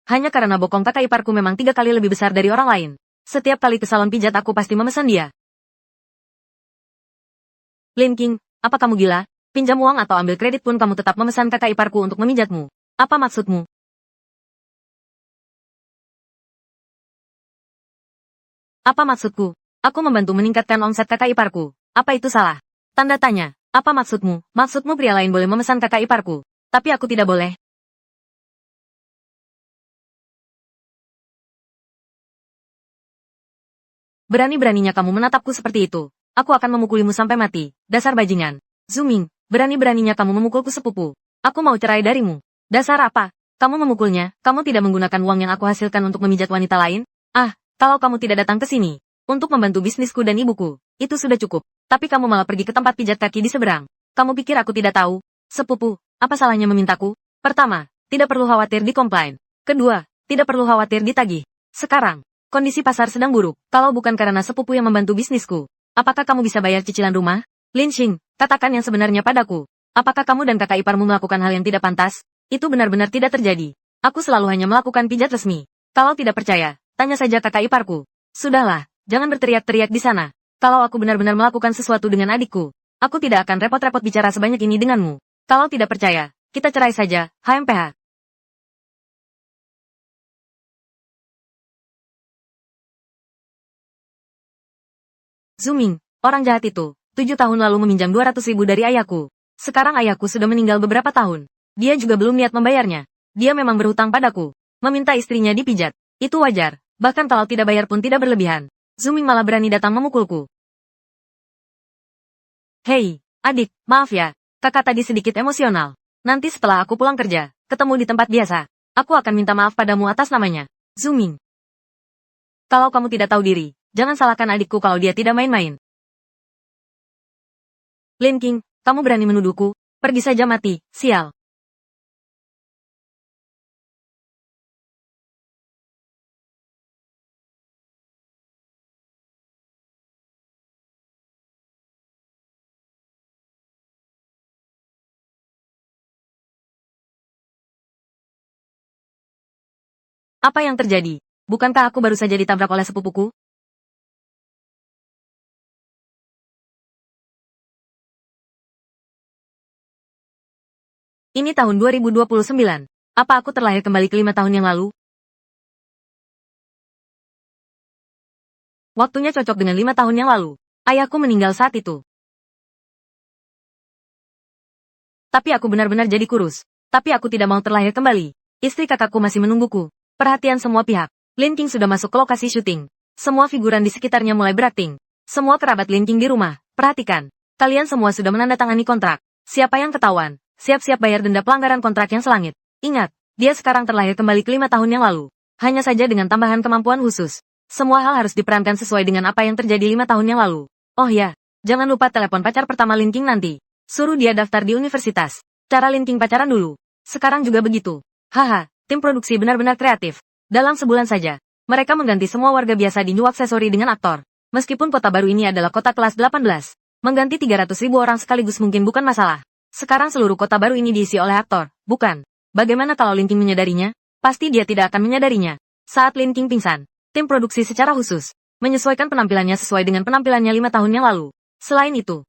Hanya karena bokong kakak iparku memang 3 kali lebih besar dari orang lain. Setiap kali ke salon pijat aku pasti memesan dia. Lin King, apa kamu gila? Pinjam uang atau ambil kredit pun kamu tetap memesan kakak iparku untuk memijatmu. Apa maksudmu? Apa maksudku? Aku membantu meningkatkan omset kakak iparku. Apa itu salah? Tanda tanya. Apa maksudmu? Maksudmu pria lain boleh memesan kakak iparku. Tapi aku tidak boleh. Berani-beraninya kamu menatapku seperti itu. Aku akan memukulimu sampai mati. Dasar bajingan. Zuming, berani-beraninya kamu memukulku sepupu. Aku mau cerai darimu. Dasar apa? Kamu memukulnya, kamu tidak menggunakan uang yang aku hasilkan untuk memijat wanita lain? Ah, kalau kamu tidak datang ke sini untuk membantu bisnisku dan ibuku, itu sudah cukup. Tapi kamu malah pergi ke tempat pijat kaki di seberang. Kamu pikir aku tidak tahu? Sepupu, apa salahnya memintaku? Pertama, tidak perlu khawatir dikomplain. Kedua, tidak perlu khawatir ditagih. Sekarang, kondisi pasar sedang buruk. Kalau bukan karena sepupu yang membantu bisnisku, apakah kamu bisa bayar cicilan rumah? Lin Xing, katakan yang sebenarnya padaku. Apakah kamu dan kakak iparmu melakukan hal yang tidak pantas? Itu benar-benar tidak terjadi. Aku selalu hanya melakukan pijat resmi. Kalau tidak percaya, tanya saja kakak iparku. Sudahlah, jangan berteriak-teriak di sana. Kalau aku benar-benar melakukan sesuatu dengan adikku, aku tidak akan repot-repot bicara sebanyak ini denganmu. Kalau tidak percaya, kita cerai saja, HMPH. Zuming, orang jahat itu, 7 tahun lalu meminjam 200.000 dari ayahku. Sekarang ayahku sudah meninggal beberapa tahun. Dia juga belum niat membayarnya. Dia memang berhutang padaku. Meminta istrinya dipijat. Itu wajar. Bahkan kalau tidak bayar pun tidak berlebihan. Zuming malah berani datang memukulku. Hei, adik, maaf ya. Kakak tadi sedikit emosional. Nanti setelah aku pulang kerja, ketemu di tempat biasa, aku akan minta maaf padamu atas namanya. Zuming. Kalau kamu tidak tahu diri, jangan salahkan adikku kalau dia tidak main-main. Lin King, kamu berani menuduhku? Pergi saja mati, sial. Apa yang terjadi? Bukankah aku baru saja ditabrak oleh sepupuku? Ini tahun 2029. Apa aku terlahir kembali ke 5 tahun yang lalu? Waktunya cocok dengan 5 tahun yang lalu. Ayahku meninggal saat itu. Tapi aku benar-benar jadi kurus. Tapi aku tidak mau terlahir kembali. Istri kakakku masih menungguku. Perhatian semua pihak. Lin King sudah masuk ke lokasi syuting. Semua figuran di sekitarnya mulai berakting. Semua kerabat Lin King di rumah. Perhatikan. Kalian semua sudah menandatangani kontrak. Siapa yang ketahuan, siap-siap bayar denda pelanggaran kontrak yang selangit. Ingat, dia sekarang terlahir kembali ke 5 tahun yang lalu. Hanya saja dengan tambahan kemampuan khusus. Semua hal harus diperankan sesuai dengan apa yang terjadi 5 tahun yang lalu. Oh ya, jangan lupa telepon pacar pertama Lin King nanti. Suruh dia daftar di universitas. Cara Lin King pacaran dulu. Sekarang juga begitu. Haha, tim produksi benar-benar kreatif. Dalam sebulan saja, mereka mengganti semua warga biasa di New Accessory dengan aktor. Meskipun kota baru ini adalah kota kelas 18, mengganti 300.000 orang sekaligus mungkin bukan masalah. Sekarang seluruh kota baru ini diisi oleh aktor, bukan? Bagaimana kalau Lin King menyadarinya? Pasti dia tidak akan menyadarinya. Saat Lin King pingsan, tim produksi secara khusus menyesuaikan penampilannya sesuai dengan penampilannya 5 tahun yang lalu. Selain itu,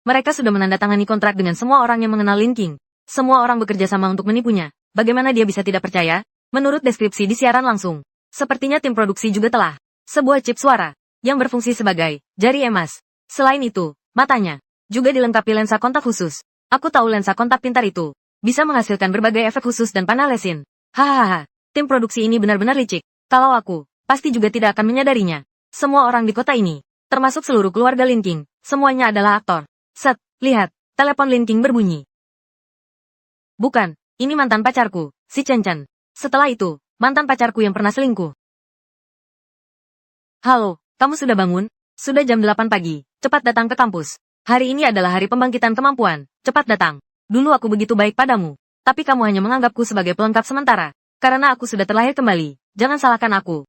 mereka sudah menandatangani kontrak dengan semua orang yang mengenal Lin King. Semua orang bekerja sama untuk menipunya. Bagaimana dia bisa tidak percaya? Menurut deskripsi di siaran langsung, sepertinya tim produksi juga telah sebuah chip suara yang berfungsi sebagai jari emas. Selain itu, matanya juga dilengkapi lensa kontak khusus. Aku tahu lensa kontak pintar itu bisa menghasilkan berbagai efek khusus dan panel lesin. Hahaha, tim produksi ini benar-benar licik. Kalau aku, pasti juga tidak akan menyadarinya. Semua orang di kota ini, termasuk seluruh keluarga Lin King, semuanya adalah aktor. Set, lihat, telepon Lin King berbunyi. Bukan, ini mantan pacarku, si Chen Chen. Setelah itu, mantan pacarku yang pernah selingkuh. Halo, kamu sudah bangun? Sudah jam 8 pagi, cepat datang ke kampus. Hari ini adalah hari pembangkitan kemampuan, cepat datang. Dulu aku begitu baik padamu, tapi kamu hanya menganggapku sebagai pelengkap sementara. Karena aku sudah terlahir kembali, jangan salahkan aku.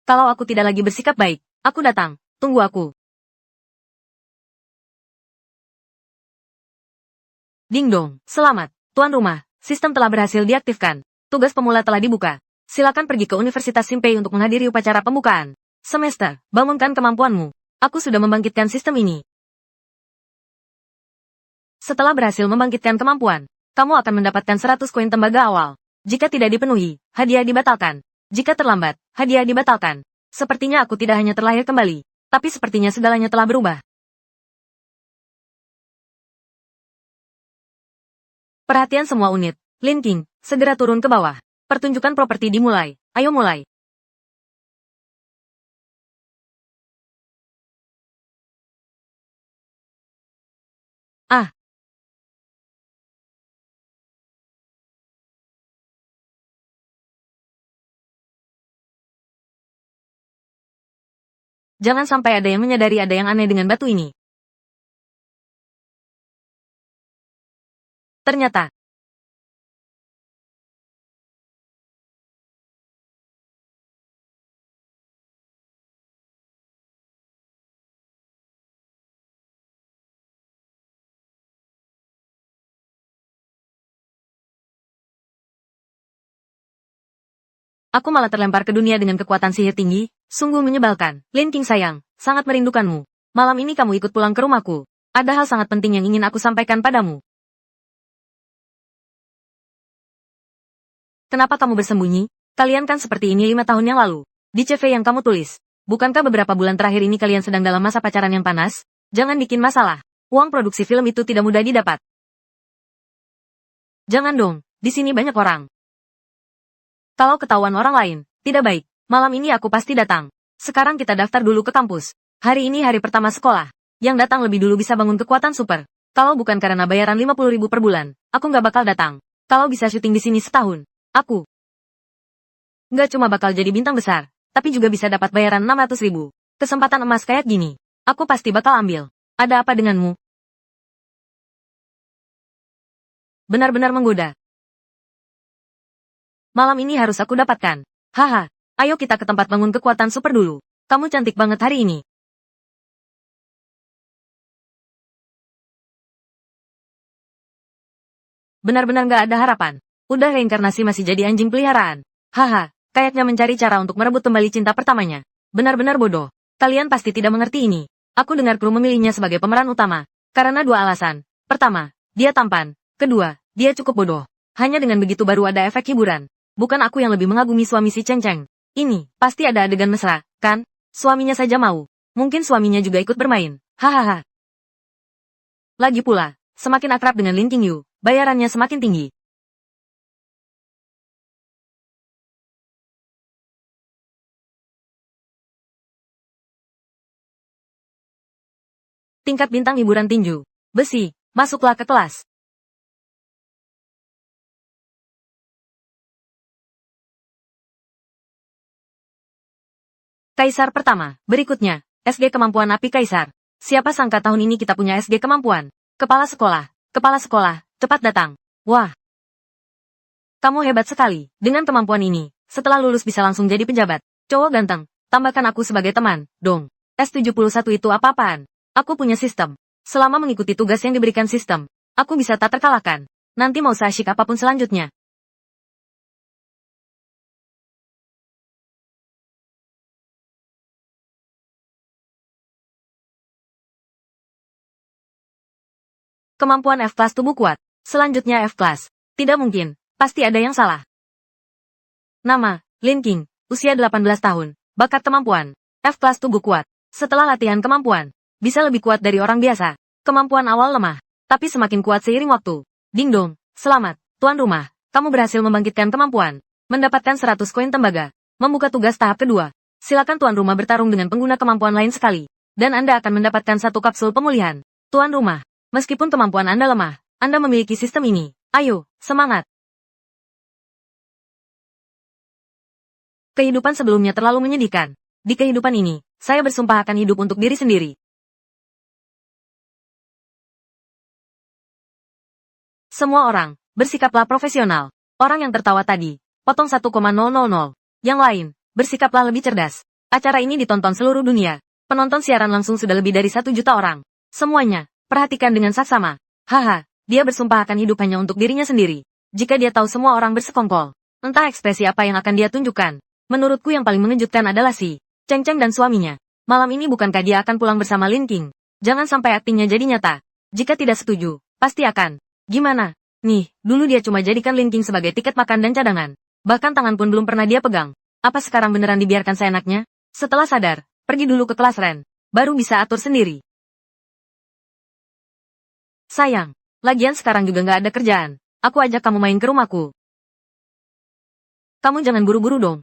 Kalau aku tidak lagi bersikap baik, aku datang, tunggu aku. Ding dong, selamat, tuan rumah, Sistem telah berhasil diaktifkan. Tugas pemula telah dibuka. Silakan pergi ke Universitas Simpei untuk menghadiri upacara pembukaan. Semester, bangunkan kemampuanmu. Aku sudah membangkitkan sistem ini. Setelah berhasil membangkitkan kemampuan, kamu akan mendapatkan 100 koin tembaga awal. Jika tidak dipenuhi, hadiah dibatalkan. Jika terlambat, hadiah dibatalkan. Sepertinya aku tidak hanya terlahir kembali, tapi sepertinya segalanya telah berubah. Perhatian semua unit. Lin King, segera turun ke bawah. Pertunjukan properti dimulai. Ayo mulai. Ah, jangan sampai ada yang menyadari ada yang aneh dengan batu ini. Ternyata, aku malah terlempar ke dunia dengan kekuatan sihir tinggi, sungguh menyebalkan. Lin King sayang, sangat merindukanmu. Malam ini kamu ikut pulang ke rumahku. Ada hal sangat penting yang ingin aku sampaikan padamu. Kenapa kamu bersembunyi? Kalian kan seperti ini 5 tahun yang lalu. Di CV yang kamu tulis. Bukankah beberapa bulan terakhir ini kalian sedang dalam masa pacaran yang panas? Jangan bikin masalah. Uang produksi film itu tidak mudah didapat. Jangan dong, di sini banyak orang. Kalau ketahuan orang lain, tidak baik. Malam ini aku pasti datang. Sekarang kita daftar dulu ke kampus. Hari ini hari pertama sekolah. Yang datang lebih dulu bisa bangun kekuatan super. Kalau bukan karena bayaran 50.000 per bulan, aku nggak bakal datang. Kalau bisa syuting di sini setahun, aku nggak cuma bakal jadi bintang besar, tapi juga bisa dapat bayaran 600.000. Kesempatan emas kayak gini, aku pasti bakal ambil. Ada apa denganmu? Benar-benar menggoda. Malam ini harus aku dapatkan. Haha, ayo kita ke tempat bangun kekuatan super dulu. Kamu cantik banget hari ini. Benar-benar gak ada harapan. Udah reinkarnasi masih jadi anjing peliharaan. Haha, kayaknya mencari cara untuk merebut kembali cinta pertamanya. Benar-benar bodoh. Kalian pasti tidak mengerti ini. Aku dengar kru memilihnya sebagai pemeran utama. Karena dua alasan. Pertama, dia tampan. Kedua, dia cukup bodoh. Hanya dengan begitu baru ada efek hiburan. Bukan aku yang lebih mengagumi suami si Cheng Cheng. Ini, pasti ada adegan mesra, kan? Suaminya saja mau. Mungkin suaminya juga ikut bermain. Hahaha. Lagi pula, semakin akrab dengan Lin Qingyu, bayarannya semakin tinggi. Tingkat bintang hiburan tinju. Besi, masuklah ke kelas. Kaisar pertama, berikutnya, SG Kemampuan Api Kaisar. Siapa sangka tahun ini kita punya SG Kemampuan. Kepala sekolah, cepat datang. Wah, kamu hebat sekali. Dengan kemampuan ini, setelah lulus bisa langsung jadi pejabat. Cowok ganteng, tambahkan aku sebagai teman, dong. S71 itu apa-apaan? Aku punya sistem. Selama mengikuti tugas yang diberikan sistem, aku bisa tak terkalahkan. Nanti mau seasyik apapun selanjutnya. Kemampuan F-Class tubuh kuat. Selanjutnya F-Class. Tidak mungkin, pasti ada yang salah. Nama, Lin King, usia 18 tahun, bakat kemampuan, F-Class tubuh kuat. Setelah latihan kemampuan, bisa lebih kuat dari orang biasa. Kemampuan awal lemah, tapi semakin kuat seiring waktu. Ding dong, selamat, tuan rumah, kamu berhasil membangkitkan kemampuan. Mendapatkan 100 koin tembaga. Membuka tugas tahap kedua. Silakan tuan rumah bertarung dengan pengguna kemampuan lain sekali. Dan Anda akan mendapatkan satu kapsul pemulihan. Tuan rumah. Meskipun kemampuan Anda lemah, Anda memiliki sistem ini. Ayo, semangat. Kehidupan sebelumnya terlalu menyedihkan. Di kehidupan ini, saya bersumpah akan hidup untuk diri sendiri. Semua orang, bersikaplah profesional. Orang yang tertawa tadi, potong 1,000. Yang lain, bersikaplah lebih cerdas. Acara ini ditonton seluruh dunia. Penonton siaran langsung sudah lebih dari 1 juta orang. Semuanya, perhatikan dengan saksama. Haha, dia bersumpah akan hidup hanya untuk dirinya sendiri. Jika dia tahu semua orang bersekongkol, entah ekspresi apa yang akan dia tunjukkan. Menurutku yang paling mengejutkan adalah si Cheng Cheng dan suaminya. Malam ini bukankah dia akan pulang bersama Lin King? Jangan sampai aktingnya jadi nyata. Jika tidak setuju, pasti akan. Gimana? Nih, dulu dia cuma jadikan Lin King sebagai tiket makan dan cadangan. Bahkan tangan pun belum pernah dia pegang. Apa sekarang beneran dibiarkan seenaknya? Setelah sadar, pergi dulu ke kelas Ren. Baru bisa atur sendiri. Sayang, lagian sekarang juga nggak ada kerjaan. Aku ajak kamu main ke rumahku. Kamu jangan buru-buru dong.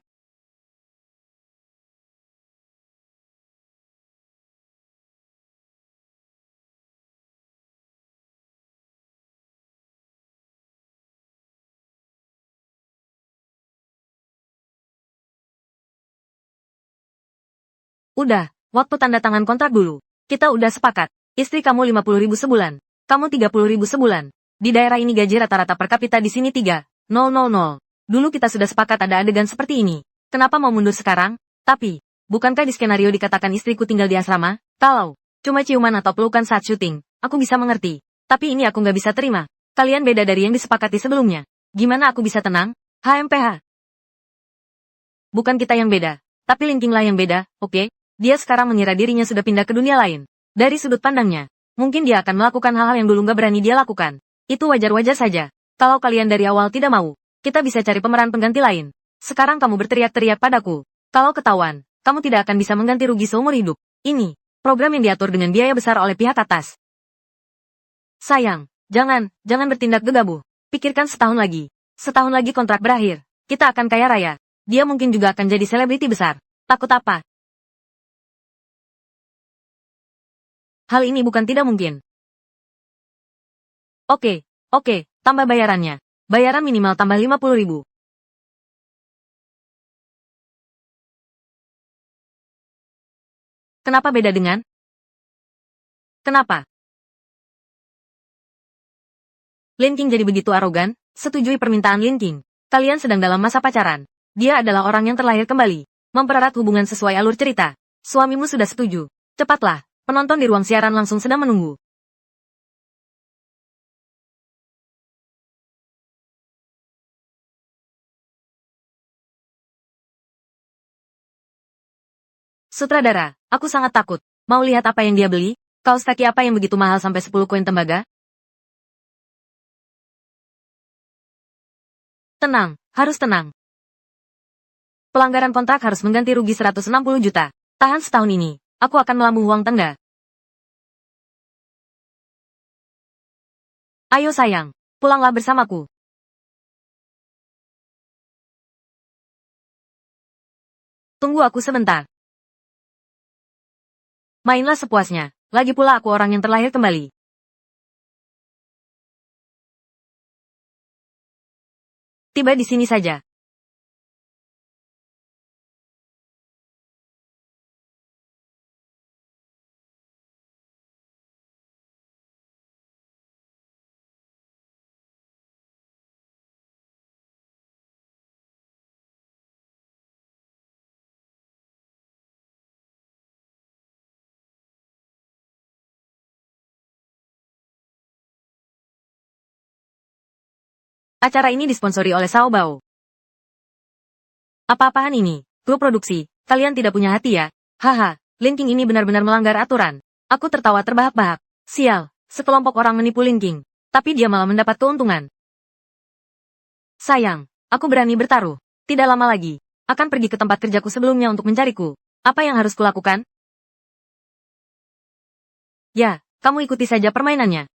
Udah, waktu tanda tangan kontrak dulu. Kita udah sepakat. Istri kamu 50.000 sebulan. Kamu 30.000 sebulan. Di daerah ini gaji rata-rata per kapita di sini 3.000. Dulu kita sudah sepakat ada adegan seperti ini. Kenapa mau mundur sekarang? Tapi, bukankah di skenario dikatakan istriku tinggal di asrama? Kalau cuma ciuman atau pelukan saat syuting, aku bisa mengerti. Tapi ini aku nggak bisa terima. Kalian beda dari yang disepakati sebelumnya. Gimana aku bisa tenang? HMPH. Bukan kita yang beda. Tapi Lin King lah yang beda, oke? Dia sekarang mengira dirinya sudah pindah ke dunia lain. Dari sudut pandangnya, mungkin dia akan melakukan hal-hal yang dulu nggak berani dia lakukan. Itu wajar-wajar saja. Kalau kalian dari awal tidak mau, kita bisa cari pemeran pengganti lain. Sekarang kamu berteriak-teriak padaku. Kalau ketahuan, kamu tidak akan bisa mengganti rugi seumur hidup. Ini, program yang diatur dengan biaya besar oleh pihak atas. Sayang, jangan bertindak gegabah. Pikirkan setahun lagi. Setahun lagi kontrak berakhir. Kita akan kaya raya. Dia mungkin juga akan jadi selebriti besar. Takut apa? Hal ini bukan tidak mungkin. Oke, tambah bayarannya. Bayaran minimal tambah 50.000. Kenapa beda dengan? Kenapa? Lin King jadi begitu arogan? Setujui permintaan Lin King. Kalian sedang dalam masa pacaran. Dia adalah orang yang terlahir kembali. Mempererat hubungan sesuai alur cerita. Suamimu sudah setuju. Cepatlah. Penonton di ruang siaran langsung sedang menunggu. Sutradara, aku sangat takut. Mau lihat apa yang dia beli? Kaos kaki apa yang begitu mahal sampai 10 koin tembaga? Tenang, harus tenang. Pelanggaran kontrak harus mengganti rugi 160 juta. Tahan setahun ini. Aku akan melambuh uang tenda. Ayo sayang, pulanglah bersamaku. Tunggu aku sebentar. Mainlah sepuasnya. Lagi pula aku orang yang terlahir kembali. Tiba di sini saja. Acara ini disponsori oleh Sao Bao. Apa-apaan ini? Kru produksi, kalian tidak punya hati ya? Haha, Lin King ini benar-benar melanggar aturan. Aku tertawa terbahak-bahak. Sial, sekelompok orang menipu Lin King. Tapi dia malah mendapat keuntungan. Sayang, aku berani bertaruh. Tidak lama lagi, akan pergi ke tempat kerjaku sebelumnya untuk mencariku. Apa yang harus kulakukan? Ya, kamu ikuti saja permainannya.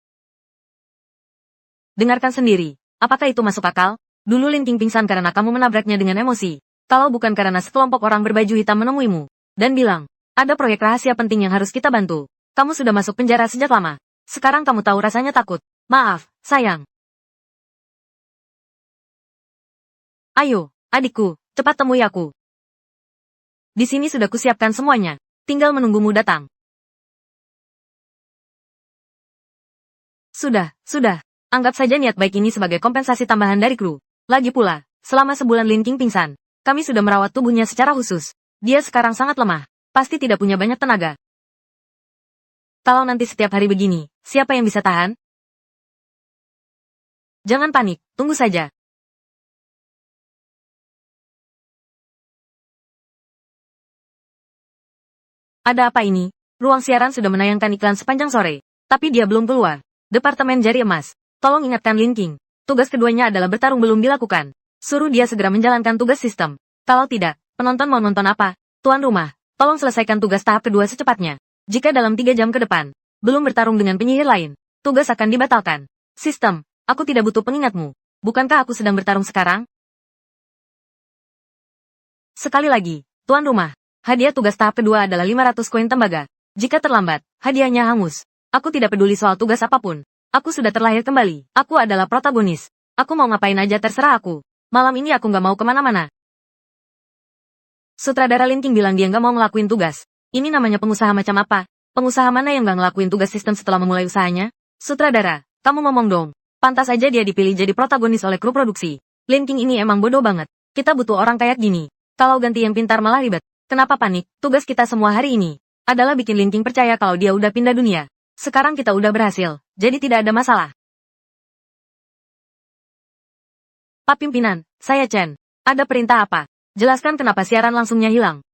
Dengarkan sendiri. Apakah itu masuk akal? Dulu Lin King pingsan karena kamu menabraknya dengan emosi. Kalau bukan karena sekelompok orang berbaju hitam menemuimu. Dan bilang, ada proyek rahasia penting yang harus kita bantu. Kamu sudah masuk penjara sejak lama. Sekarang kamu tahu rasanya takut. Maaf, sayang. Ayo, adikku, cepat temui aku. Di sini sudah kusiapkan semuanya. Tinggal menunggumu datang. Sudah. Anggap saja niat baik ini sebagai kompensasi tambahan dari kru. Lagi pula, selama sebulan Lin King pingsan, kami sudah merawat tubuhnya secara khusus. Dia sekarang sangat lemah. Pasti tidak punya banyak tenaga. Kalau nanti setiap hari begini, siapa yang bisa tahan? Jangan panik, tunggu saja. Ada apa ini? Ruang siaran sudah menayangkan iklan sepanjang sore, tapi dia belum keluar. Departemen Jari Emas, tolong ingatkan Lin King. Tugas keduanya adalah bertarung belum dilakukan. Suruh dia segera menjalankan tugas sistem. Kalau tidak, penonton mau nonton apa? Tuan rumah, tolong selesaikan tugas tahap kedua secepatnya. Jika dalam 3 jam ke depan, belum bertarung dengan penyihir lain, tugas akan dibatalkan. Sistem, aku tidak butuh pengingatmu. Bukankah aku sedang bertarung sekarang? Sekali lagi, tuan rumah. Hadiah tugas tahap kedua adalah 500 koin tembaga. Jika terlambat, hadiahnya hangus. Aku tidak peduli soal tugas apapun. Aku sudah terlahir kembali. Aku adalah protagonis. Aku mau ngapain aja terserah aku. Malam ini aku nggak mau kemana-mana. Sutradara Lin King bilang dia nggak mau ngelakuin tugas. Ini namanya pengusaha macam apa? Pengusaha mana yang nggak ngelakuin tugas sistem setelah memulai usahanya? Sutradara, kamu ngomong dong. Pantas aja dia dipilih jadi protagonis oleh kru produksi. Lin King ini emang bodoh banget. Kita butuh orang kayak gini. Kalau ganti yang pintar malah ribet. Kenapa panik? Tugas kita semua hari ini adalah bikin Lin King percaya kalau dia udah pindah dunia. Sekarang kita udah berhasil, jadi tidak ada masalah. Pak Pimpinan, saya Chen. Ada perintah apa? Jelaskan kenapa siaran langsungnya hilang.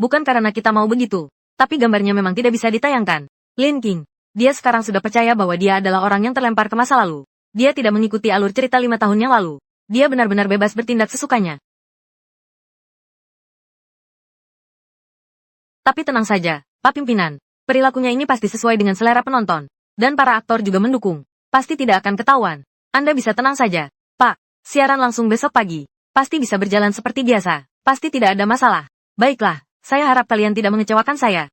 Bukan karena kita mau begitu, tapi gambarnya memang tidak bisa ditayangkan. Lin King, dia sekarang sudah percaya bahwa dia adalah orang yang terlempar ke masa lalu. Dia tidak mengikuti alur cerita 5 tahun yang lalu. Dia benar-benar bebas bertindak sesukanya. Tapi tenang saja, Pak Pimpinan. Perilakunya ini pasti sesuai dengan selera penonton. Dan para aktor juga mendukung. Pasti tidak akan ketahuan. Anda bisa tenang saja. Pak, siaran langsung besok pagi. Pasti bisa berjalan seperti biasa. Pasti tidak ada masalah. Baiklah, saya harap kalian tidak mengecewakan saya.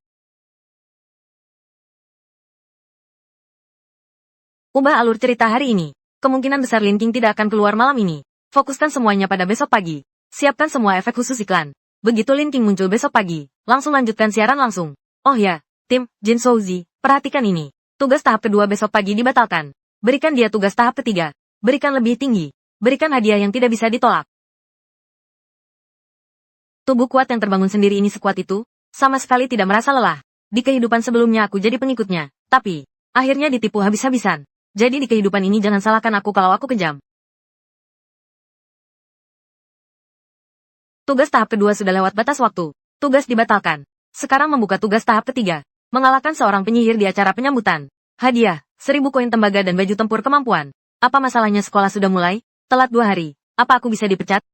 Ubah alur cerita hari ini. Kemungkinan besar Lin King tidak akan keluar malam ini. Fokuskan semuanya pada besok pagi. Siapkan semua efek khusus iklan. Begitu Lin King muncul besok pagi, langsung lanjutkan siaran langsung. Oh ya, tim, Jin Shouzi, perhatikan ini. Tugas tahap kedua besok pagi dibatalkan. Berikan dia tugas tahap ketiga. Berikan lebih tinggi. Berikan hadiah yang tidak bisa ditolak. Tubuh kuat yang terbangun sendiri ini sekuat itu, sama sekali tidak merasa lelah. Di kehidupan sebelumnya aku jadi pengikutnya, tapi akhirnya ditipu habis-habisan. Jadi di kehidupan ini jangan salahkan aku kalau aku kejam. Tugas tahap kedua sudah lewat batas waktu. Tugas dibatalkan. Sekarang membuka tugas tahap ketiga. Mengalahkan seorang penyihir di acara penyambutan. Hadiah, 1000 koin tembaga dan baju tempur kemampuan. Apa masalahnya sekolah sudah mulai? Telat 2 hari. Apa aku bisa dipecat?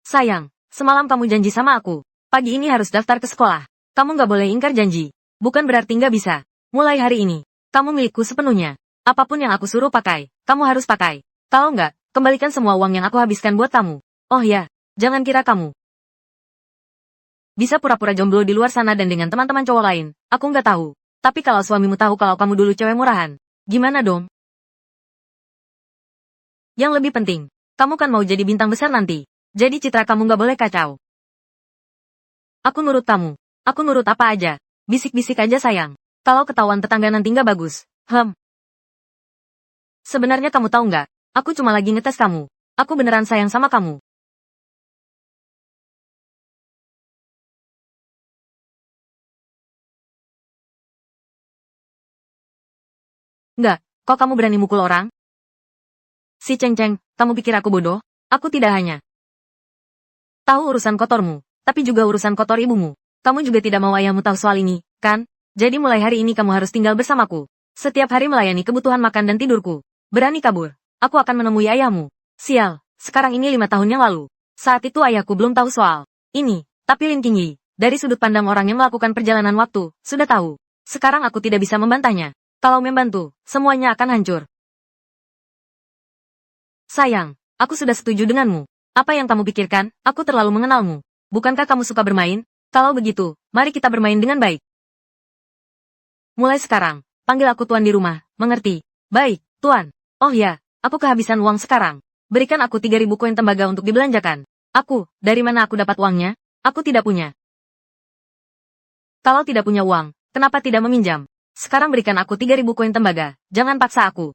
Sayang, semalam kamu janji sama aku. Pagi ini harus daftar ke sekolah. Kamu nggak boleh ingkar janji. Bukan berarti nggak bisa. Mulai hari ini, kamu milikku sepenuhnya. Apapun yang aku suruh pakai, kamu harus pakai. Kalau nggak, kembalikan semua uang yang aku habiskan buat kamu. Oh ya, jangan kira kamu bisa pura-pura jomblo di luar sana dan dengan teman-teman cowok lain. Aku nggak tahu. Tapi kalau suamimu tahu kalau kamu dulu cewek murahan, gimana dong? Yang lebih penting, kamu kan mau jadi bintang besar nanti. Jadi citra kamu nggak boleh kacau. Aku nurut kamu. Aku nurut apa aja. Bisik-bisik aja sayang. Kalau ketahuan tetangga nanti nggak bagus. Sebenarnya kamu tahu nggak? Aku cuma lagi ngetes kamu. Aku beneran sayang sama kamu. Nggak, kok kamu berani mukul orang? Si Ceng-Ceng, kamu pikir aku bodoh? Aku tidak hanya tahu urusan kotormu, tapi juga urusan kotor ibumu. Kamu juga tidak mau ayahmu tahu soal ini, kan? Jadi mulai hari ini kamu harus tinggal bersamaku. Setiap hari melayani kebutuhan makan dan tidurku. Berani kabur, aku akan menemui ayahmu. Sial, sekarang ini 5 tahun yang lalu. Saat itu ayahku belum tahu soal ini, tapi Lin King Yi, dari sudut pandang orang yang melakukan perjalanan waktu, sudah tahu. Sekarang aku tidak bisa membantahnya. Kalau membantu, semuanya akan hancur. Sayang, aku sudah setuju denganmu. Apa yang kamu pikirkan? Aku terlalu mengenalmu. Bukankah kamu suka bermain? Kalau begitu, mari kita bermain dengan baik. Mulai sekarang, panggil aku tuan di rumah, mengerti? Baik, tuan. Oh ya, aku kehabisan uang sekarang. Berikan aku 3000 koin tembaga untuk dibelanjakan. Aku, dari mana aku dapat uangnya? Aku tidak punya. Kalau tidak punya uang, kenapa tidak meminjam? Sekarang berikan aku 3000 koin tembaga, jangan paksa aku.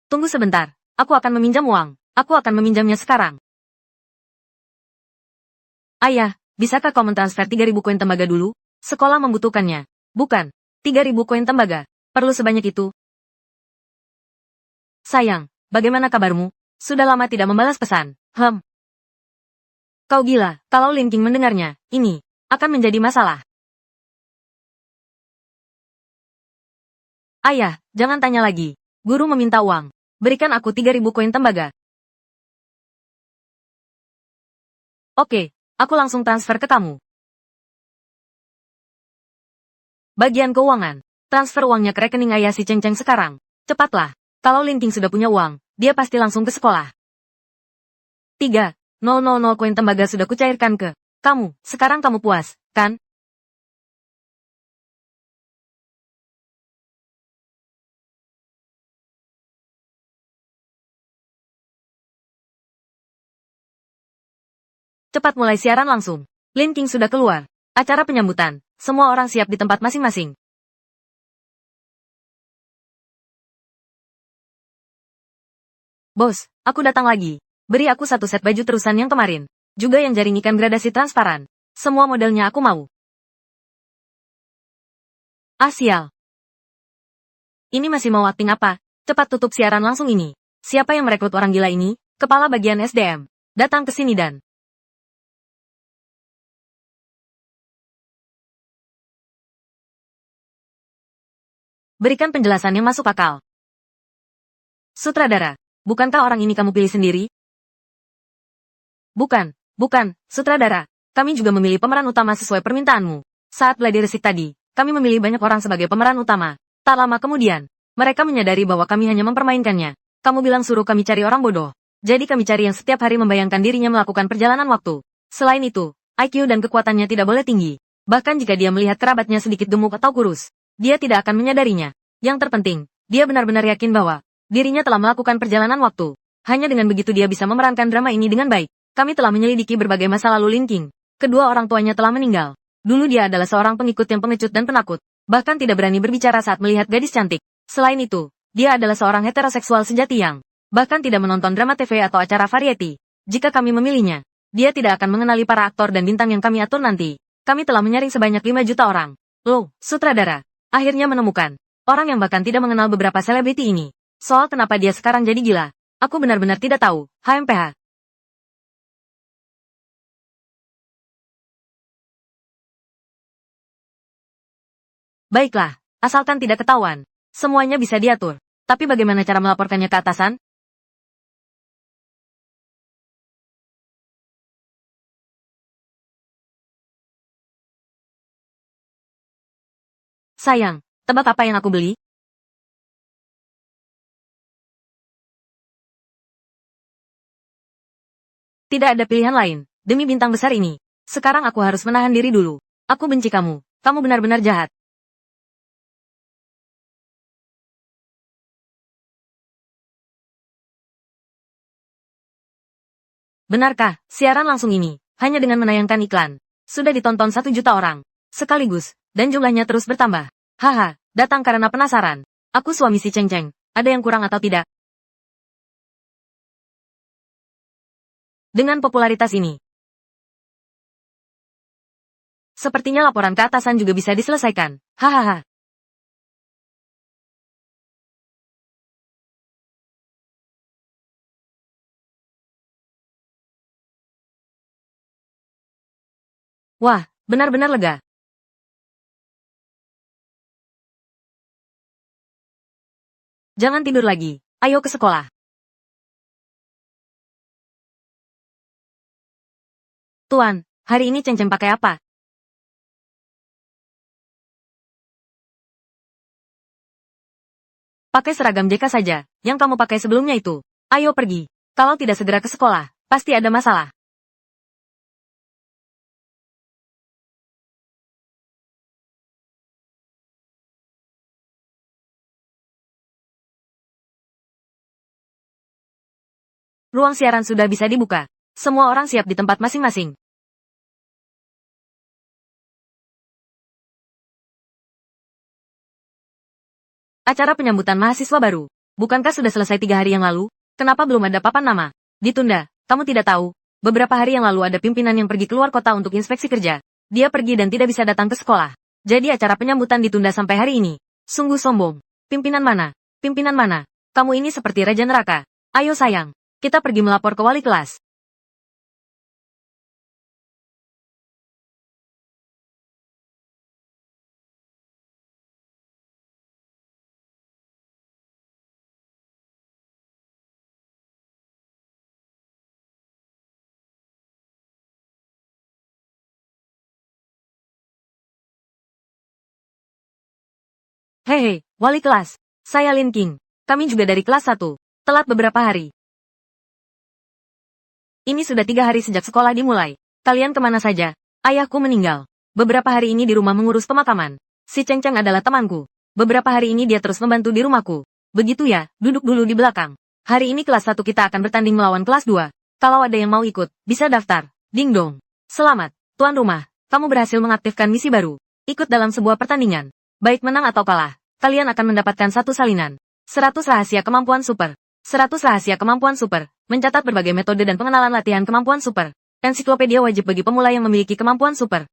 Tunggu sebentar, aku akan meminjam uang. Aku akan meminjamnya sekarang. Ayah, bisakah kau mentransfer 3000 koin tembaga dulu? Sekolah membutuhkannya. Bukan. 3.000 koin tembaga. Perlu sebanyak itu? Sayang, bagaimana kabarmu? Sudah lama tidak membalas pesan. Kau gila, kalau Lin King mendengarnya, ini akan menjadi masalah. Ayah, jangan tanya lagi. Guru meminta uang. Berikan aku 3.000 koin tembaga. Oke, aku langsung transfer ke kamu. Bagian keuangan. Transfer uangnya ke rekening ayah si Cheng Cheng sekarang. Cepatlah. Kalau Lin King sudah punya uang, dia pasti langsung ke sekolah. 3.000 koin tembaga sudah kucairkan ke kamu. Sekarang kamu puas, kan? Cepat mulai siaran langsung. Lin King sudah keluar. Acara penyambutan. Semua orang siap di tempat masing-masing. Bos, aku datang lagi. Beri aku satu set baju terusan yang kemarin. Juga yang jaring ikan gradasi transparan. Semua modelnya aku mau. Ah sial. Ini masih mau acting apa? Cepat tutup siaran langsung ini. Siapa yang merekrut orang gila ini? Kepala bagian SDM. Datang ke sini dan berikan penjelasan yang masuk akal. Sutradara, bukankah orang ini kamu pilih sendiri? Bukan, sutradara. Kami juga memilih pemeran utama sesuai permintaanmu. Saat gladi resik tadi, kami memilih banyak orang sebagai pemeran utama. Tak lama kemudian, mereka menyadari bahwa kami hanya mempermainkannya. Kamu bilang suruh kami cari orang bodoh. Jadi kami cari yang setiap hari membayangkan dirinya melakukan perjalanan waktu. Selain itu, IQ dan kekuatannya tidak boleh tinggi. Bahkan jika dia melihat kerabatnya sedikit gemuk atau kurus, dia tidak akan menyadarinya. Yang terpenting, dia benar-benar yakin bahwa dirinya telah melakukan perjalanan waktu. Hanya dengan begitu dia bisa memerankan drama ini dengan baik. Kami telah menyelidiki berbagai masa lalu Lin King. Kedua orang tuanya telah meninggal. Dulu dia adalah seorang pengikut yang pengecut dan penakut. Bahkan tidak berani berbicara saat melihat gadis cantik. Selain itu, dia adalah seorang heteroseksual sejati yang bahkan tidak menonton drama TV atau acara variety. Jika kami memilihnya, dia tidak akan mengenali para aktor dan bintang yang kami atur nanti. Kami telah menyaring sebanyak 5 juta orang. Loh, sutradara. Akhirnya menemukan orang yang bahkan tidak mengenal beberapa selebriti ini. Soal kenapa dia sekarang jadi gila, aku benar-benar tidak tahu. HMPH. Baiklah, asalkan tidak ketahuan. Semuanya bisa diatur. Tapi bagaimana cara melaporkannya ke atasan? Sayang, tebak apa yang aku beli? Tidak ada pilihan lain. Demi bintang besar ini. Sekarang aku harus menahan diri dulu. Aku benci kamu. Kamu benar-benar jahat. Benarkah, siaran langsung ini, hanya dengan menayangkan iklan, sudah ditonton 1 juta orang, sekaligus, dan jumlahnya terus bertambah. Haha, datang karena penasaran. Aku suami si Cheng Cheng, ada yang kurang atau tidak? Dengan popularitas ini, sepertinya laporan ke atasan juga bisa diselesaikan. Hahaha. Wah, benar-benar lega. Jangan tidur lagi. Ayo ke sekolah. Tuan, hari ini Cheng Cheng pakai apa? Pakai seragam JK saja, yang kamu pakai sebelumnya itu. Ayo pergi. Kalau tidak segera ke sekolah, pasti ada masalah. Ruang siaran sudah bisa dibuka. Semua orang siap di tempat masing-masing. Acara penyambutan mahasiswa baru. Bukankah sudah selesai 3 hari yang lalu? Kenapa belum ada papan nama? Ditunda. Kamu tidak tahu. Beberapa hari yang lalu ada pimpinan yang pergi keluar kota untuk inspeksi kerja. Dia pergi dan tidak bisa datang ke sekolah. Jadi acara penyambutan ditunda sampai hari ini. Sungguh sombong. Pimpinan mana? Pimpinan mana? Kamu ini seperti raja neraka. Ayo sayang, kita pergi melapor ke wali kelas. Hehe, wali kelas. Saya Lin King. Kami juga dari kelas 1. Telat beberapa hari. Ini sudah 3 hari sejak sekolah dimulai. Kalian kemana saja? Ayahku meninggal. Beberapa hari ini di rumah mengurus pemakaman. Si Cheng Cheng adalah temanku. Beberapa hari ini dia terus membantu di rumahku. Begitu ya, duduk dulu di belakang. Hari ini kelas 1 kita akan bertanding melawan kelas 2. Kalau ada yang mau ikut, bisa daftar. Ding dong. Selamat, tuan rumah. Kamu berhasil mengaktifkan misi baru. Ikut dalam sebuah pertandingan. Baik menang atau kalah, kalian akan mendapatkan satu salinan. 100 rahasia kemampuan super. 100 rahasia kemampuan super. Mencatat berbagai metode dan pengenalan latihan kemampuan super. Ensiklopedia wajib bagi pemula yang memiliki kemampuan super.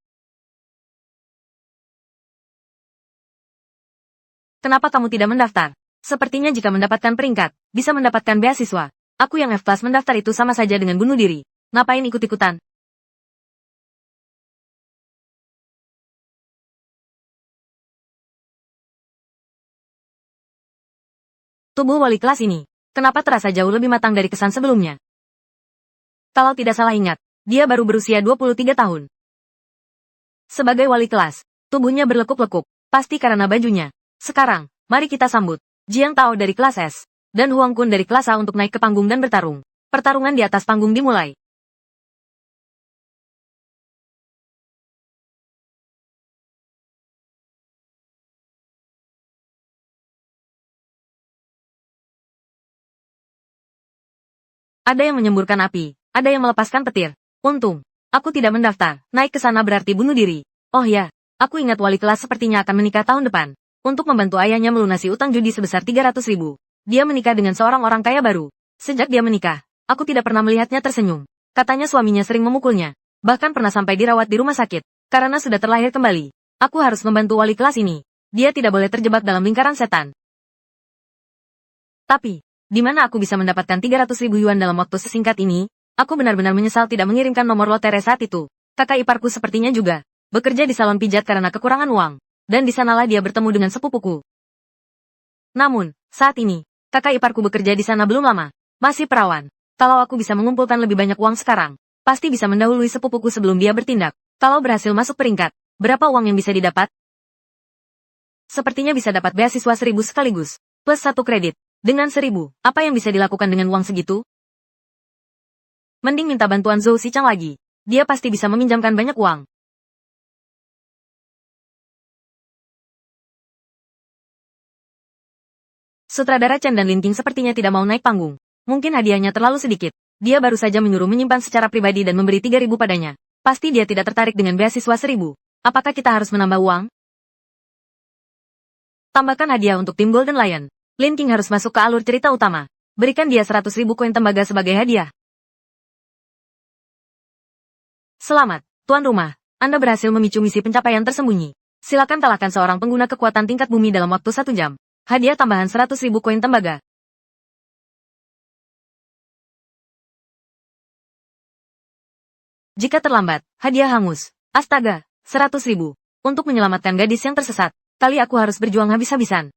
Kenapa kamu tidak mendaftar? Sepertinya jika mendapatkan peringkat, bisa mendapatkan beasiswa. Aku yang F-Class mendaftar itu sama saja dengan bunuh diri. Ngapain ikut-ikutan? Tubuh wali kelas ini, kenapa terasa jauh lebih matang dari kesan sebelumnya? Kalau tidak salah ingat, dia baru berusia 23 tahun. Sebagai wali kelas, tubuhnya berlekuk-lekuk, pasti karena bajunya. Sekarang, mari kita sambut Jiang Tao dari kelas S, dan Huang Kun dari kelas A untuk naik ke panggung dan bertarung. Pertarungan di atas panggung dimulai. Ada yang menyemburkan api, ada yang melepaskan petir. Untung, aku tidak mendaftar. Naik ke sana berarti bunuh diri. Oh ya, aku ingat wali kelas sepertinya akan menikah tahun depan. Untuk membantu ayahnya melunasi utang judi sebesar 300.000. Dia menikah dengan seorang orang kaya baru. Sejak dia menikah, aku tidak pernah melihatnya tersenyum. Katanya suaminya sering memukulnya. Bahkan pernah sampai dirawat di rumah sakit. Karena sudah terlahir kembali. Aku harus membantu wali kelas ini. Dia tidak boleh terjebak dalam lingkaran setan. Tapi, di mana aku bisa mendapatkan 300.000 yuan dalam waktu sesingkat ini? Aku benar-benar menyesal tidak mengirimkan nomor lotre saat itu. Kakak iparku sepertinya juga bekerja di salon pijat karena kekurangan uang. Dan di sanalah dia bertemu dengan sepupuku. Namun, saat ini, kakak iparku bekerja di sana belum lama. Masih perawan. Kalau aku bisa mengumpulkan lebih banyak uang sekarang, pasti bisa mendahului sepupuku sebelum dia bertindak. Kalau berhasil masuk peringkat, berapa uang yang bisa didapat? Sepertinya bisa dapat beasiswa 1.000 sekaligus, plus 1 kredit. Dengan 1.000, apa yang bisa dilakukan dengan uang segitu? Mending minta bantuan Zhou Xichang lagi. Dia pasti bisa meminjamkan banyak uang. Sutradara Chen dan Lin King sepertinya tidak mau naik panggung. Mungkin hadiahnya terlalu sedikit. Dia baru saja menyuruh menyimpan secara pribadi dan memberi 3.000 padanya. Pasti dia tidak tertarik dengan beasiswa 1.000. Apakah kita harus menambah uang? Tambahkan hadiah untuk tim Golden Lion. Lin King harus masuk ke alur cerita utama. Berikan dia 100.000 koin tembaga sebagai hadiah. Selamat, tuan rumah. Anda berhasil memicu misi pencapaian tersembunyi. Silakan kalahkan seorang pengguna kekuatan tingkat bumi dalam waktu 1 jam. Hadiah tambahan 100.000 koin tembaga. Jika terlambat, hadiah hangus. Astaga, 100.000. Untuk menyelamatkan gadis yang tersesat, kali aku harus berjuang habis-habisan.